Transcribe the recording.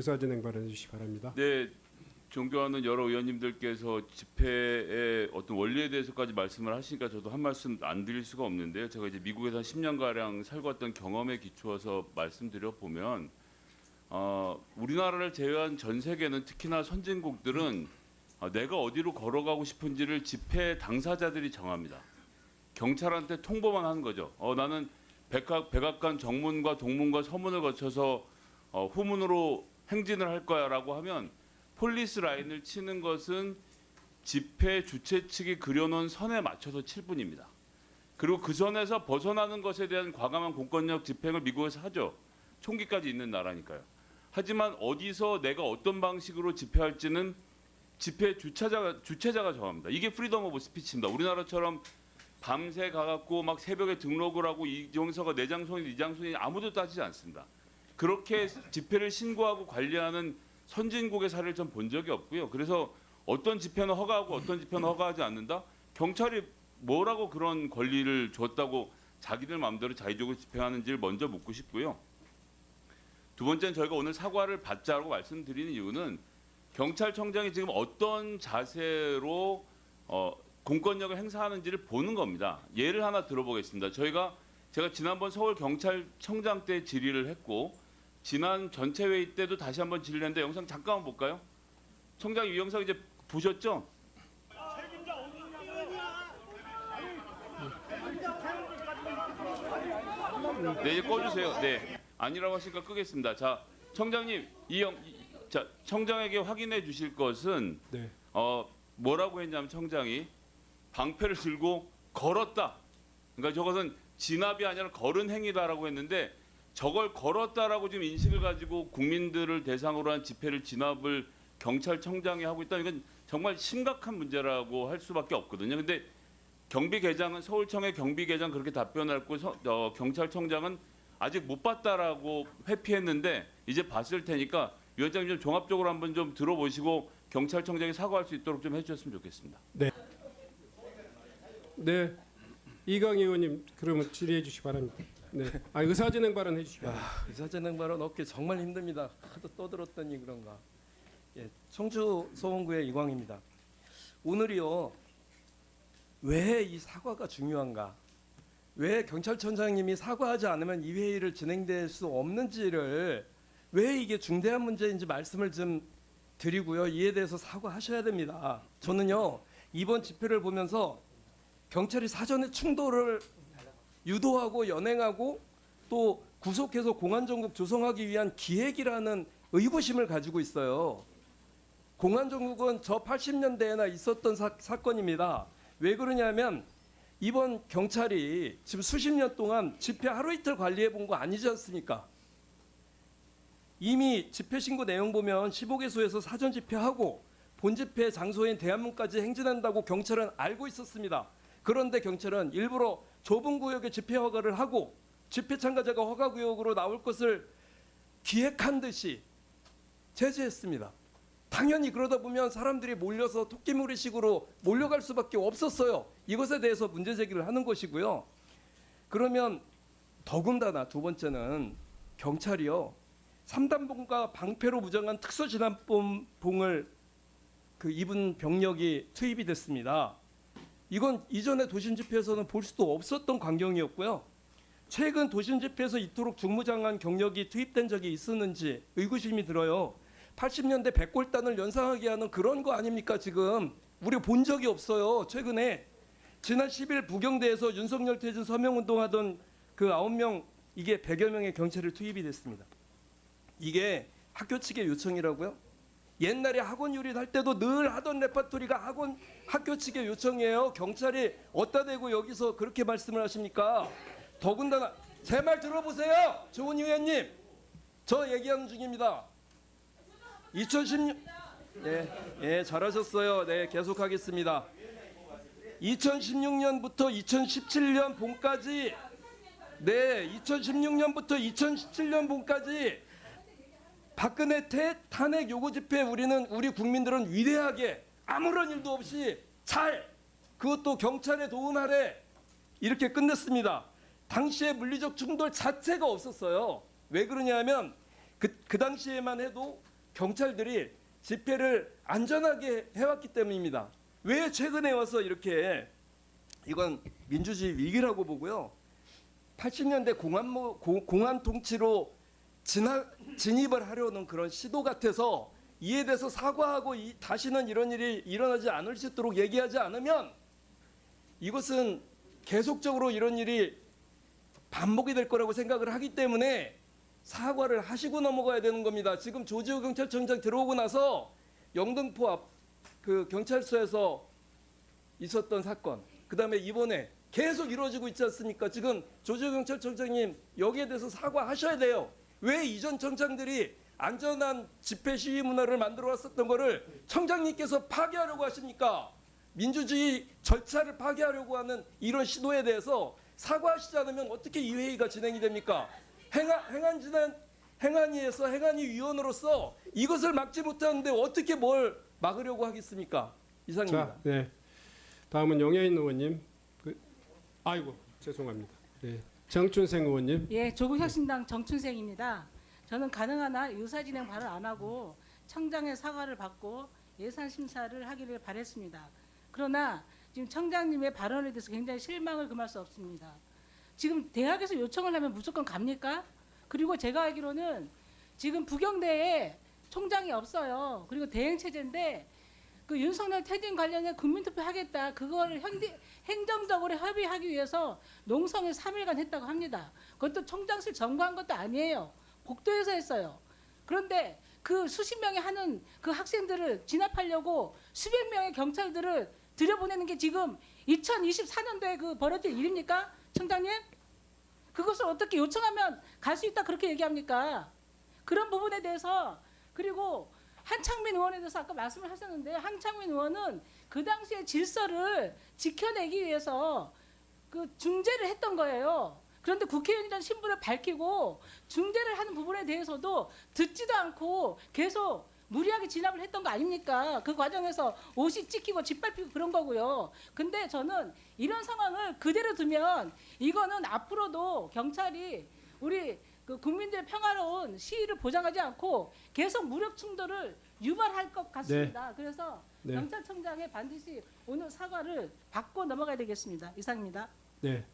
의사진행 발언해 주시기 바랍니다. 네, 존경하는 여러 의원님들께서 집회의 어떤 원리에 대해서까지 말씀을 하시니까 저도 한 말씀 안 드릴 수가 없는데요. 제가 이제 미국에서 한 10년가량 살고 왔던 경험에 기초해서 말씀드려 보면 우리나라를 제외한 전 세계는 특히나 선진국들은 내가 어디로 걸어가고 싶은지를 집회 당사자들이 정합니다. 경찰한테 통보만 하는 거죠. 나는 백악관 정문과 동문과 서문을 거쳐서 후문으로 행진을 할 거야라고 하면 폴리스 라인을 치는 것은 집회 주최 측이 그려놓은 선에 맞춰서 칠 뿐입니다. 그리고 그 선에서 벗어나는 것에 대한 과감한 공권력 집행을 미국에서 하죠. 총기까지 있는 나라니까요. 하지만 어디서 내가 어떤 방식으로 집회할지는 집회 주최자가 정합니다. 이게 프리덤 오브 스피치입니다. 우리나라처럼 밤새 가갖고 막 새벽에 등록을 하고 이 정서가 내 장소니 이 장소니 아무도 따지지 않습니다. 그렇게 집회를 신고하고 관리하는 선진국의 사례를 전 본 적이 없고요. 그래서 어떤 집회는 허가하고 어떤 집회는 허가하지 않는다? 경찰이 뭐라고 그런 권리를 줬다고 자기들 마음대로 자의적으로 집행하는지를 먼저 묻고 싶고요. 두 번째는 저희가 오늘 사과를 받자고 말씀드리는 이유는 경찰청장이 지금 어떤 자세로 공권력을 행사하는지를 보는 겁니다. 예를 하나 들어보겠습니다. 제가 지난번 서울경찰청장 때 질의를 했고 지난 전체 회의 때도 다시 한번 질의를 했는데 영상 잠깐만 볼까요? 청장님 이 영상 이제 보셨죠? 네, 이제 꺼주세요. 네, 아니라고 하시니까 끄겠습니다. 자, 청장님 자, 청장에게 확인해 주실 것은 네. 뭐라고 했냐면 청장이 방패를 들고 걸었다. 그러니까 저것은 진압이 아니라 걸은 행위다라고 했는데 저걸 걸었다라고 지금 인식을 가지고 국민들을 대상으로 한 집회를 진압을 경찰청장이 하고 있다. 이건 정말 심각한 문제라고 할 수밖에 없거든요. 근데 경비계장은 서울청의 경비계장 그렇게 답변했고 경찰청장은 아직 못 봤다라고 회피했는데 이제 봤을 테니까 위원장님 좀 종합적으로 한번 좀 들어보시고 경찰청장이 사과할 수 있도록 좀 해주셨으면 좋겠습니다. 네. 네. 이강희 의원님 그러면 질의해 주시기 바랍니다. 네. 의사진행 발언해 주시기 바랍니다. 의사진행 발언 얻기 정말 힘듭니다. 하도 떠들었더니 그런가. 예, 청주 소원구의 이광입니다. 오늘이요. 왜 이 사과가 중요한가? 왜 경찰청장님이 사과하지 않으면 이 회의를 진행될 수 없는지를 왜 이게 중대한 문제인지 말씀을 좀 드리고요. 이에 대해서 사과하셔야 됩니다. 저는요. 이번 집회를 보면서 경찰이 사전에 충돌을 유도하고 연행하고 또 구속해서 공안정국 조성하기 위한 기획이라는 의구심을 가지고 있어요. 공안정국은 저 80년대에나 있었던 사건입니다. 왜 그러냐면 이번 경찰이 지금 수십 년 동안 집회 하루 이틀 관리해 본 거 아니지 않습니까? 이미 집회 신고 내용 보면 15개소에서 사전 집회하고 본 집회 장소인 대한문까지 행진한다고 경찰은 알고 있었습니다. 그런데 경찰은 일부러 좁은 구역에 집회 허가를 하고 집회 참가자가 허가 구역으로 나올 것을 기획한 듯이 제재했습니다. 당연히 그러다 보면 사람들이 몰려서 토끼무리식으로 몰려갈 수밖에 없었어요. 이것에 대해서 문제 제기를 하는 것이고요. 그러면 더군다나 두 번째는 경찰이요. 3단봉과 방패로 무장한 특수진압봉을 입은 병력이 투입이 됐습니다. 이건 이전의 도심 집회에서는 볼 수도 없었던 광경이었고요. 최근 도심 집회에서 이토록 중무장한 경력이 투입된 적이 있었는지 의구심이 들어요. 80년대 백골단을 연상하게 하는 그런 거 아닙니까 지금. 우리 본 적이 없어요. 최근에 지난 10일 부경대에서 윤석열 퇴진 서명운동하던 그 9명 이게 100여 명의 경찰이 투입이 됐습니다. 이게 학교 측의 요청이라고요? 옛날에 학원 유린할 때도 늘 하던 레파토리가 학교 측의 요청이에요. 경찰이 어디다 대고 여기서 그렇게 말씀을 하십니까? 더군다나 제 말 들어보세요. 조은희 의원님. 저 얘기하는 중입니다. 2016 네, 잘하셨어요. 네, 계속하겠습니다. 2016년부터 2017년 봄까지 2016년부터 2017년 봄까지 박근혜 탄핵 요구 집회 우리 국민들은 위대하게 아무런 일도 없이 그것도 경찰의 도움 아래 이렇게 끝냈습니다. 당시에 물리적 충돌 자체가 없었어요. 왜 그러냐면 그 당시에만 해도 경찰들이 집회를 안전하게 해왔기 때문입니다. 왜 최근에 와서 이렇게 이건 민주주의 위기라고 보고요. 80년대 공안 통치로 진입을 하려는 그런 시도 같아서 이에 대해서 사과하고 다시는 이런 일이 일어나지 않을 수 있도록 얘기하지 않으면 이것은 계속적으로 이런 일이 반복이 될 거라고 생각을 하기 때문에 사과를 하시고 넘어가야 되는 겁니다. 지금 조지호 경찰청장 들어오고 나서 영등포 앞 그 경찰서에서 있었던 사건, 그다음에 이번에 계속 이루어지고 있지 않습니까? 지금 조지호 경찰청장님 여기에 대해서 사과하셔야 돼요. 왜 이전 청장들이 안전한 집회 시위 문화를 만들어 왔었던 거를 청장님께서 파괴하려고 하십니까? 민주주의 절차를 파괴하려고 하는 이런 시도에 대해서 사과하시지 않으면 어떻게 이 회의가 진행이 됩니까? 행안위에서 행안위 위원으로서 이것을 막지 못하는데 어떻게 뭘 막으려고 하겠습니까? 이상입니다. 자, 네. 다음은 용해인 의원님. 아이고 죄송합니다. 네. 정춘생 의원님. 예, 조국혁신당 정춘생입니다. 저는 가능한 한 의사진행 발언 안 하고 청장의 사과를 받고 예산 심사를 하기를 바랬습니다. 그러나 지금 청장님의 발언에 대해서 굉장히 실망을 금할 수 없습니다. 지금 대학에서 요청을 하면 무조건 갑니까? 그리고 제가 알기로는 지금 부경대에 총장이 없어요. 그리고 대행체제인데 그 윤석열 퇴진 관련해 국민투표 하겠다. 그걸 행정적으로 협의하기 위해서 농성을 3일간 했다고 합니다. 그것도 총장실 점거한 것도 아니에요. 복도에서 했어요. 그런데 그 수십 명이 하는 그 학생들을 진압하려고 수백 명의 경찰들을 들여보내는 게 지금 2024년도에 그 벌어질 일입니까? 청장님? 그것을 어떻게 요청하면 갈 수 있다 그렇게 얘기합니까? 그런 부분에 대해서, 그리고 한창민 의원에 대해서 아까 말씀을 하셨는데, 한창민 의원은 그 당시에 질서를 지켜내기 위해서 그 중재를 했던 거예요. 그런데 국회의원이라는 신분을 밝히고 중재를 하는 부분에 대해서도 듣지도 않고 계속 무리하게 진압을 했던 거 아닙니까? 그 과정에서 옷이 찢기고 짓밟히고 그런 거고요. 근데 저는 이런 상황을 그대로 두면 이거는 앞으로도 경찰이 우리 그 국민들의 평화로운 시위를 보장하지 않고 계속 무력 충돌을 유발할 것 같습니다. 그래서 네. 경찰청장에 반드시 오늘 사과를 받고 넘어가야 되겠습니다. 이상입니다. 네.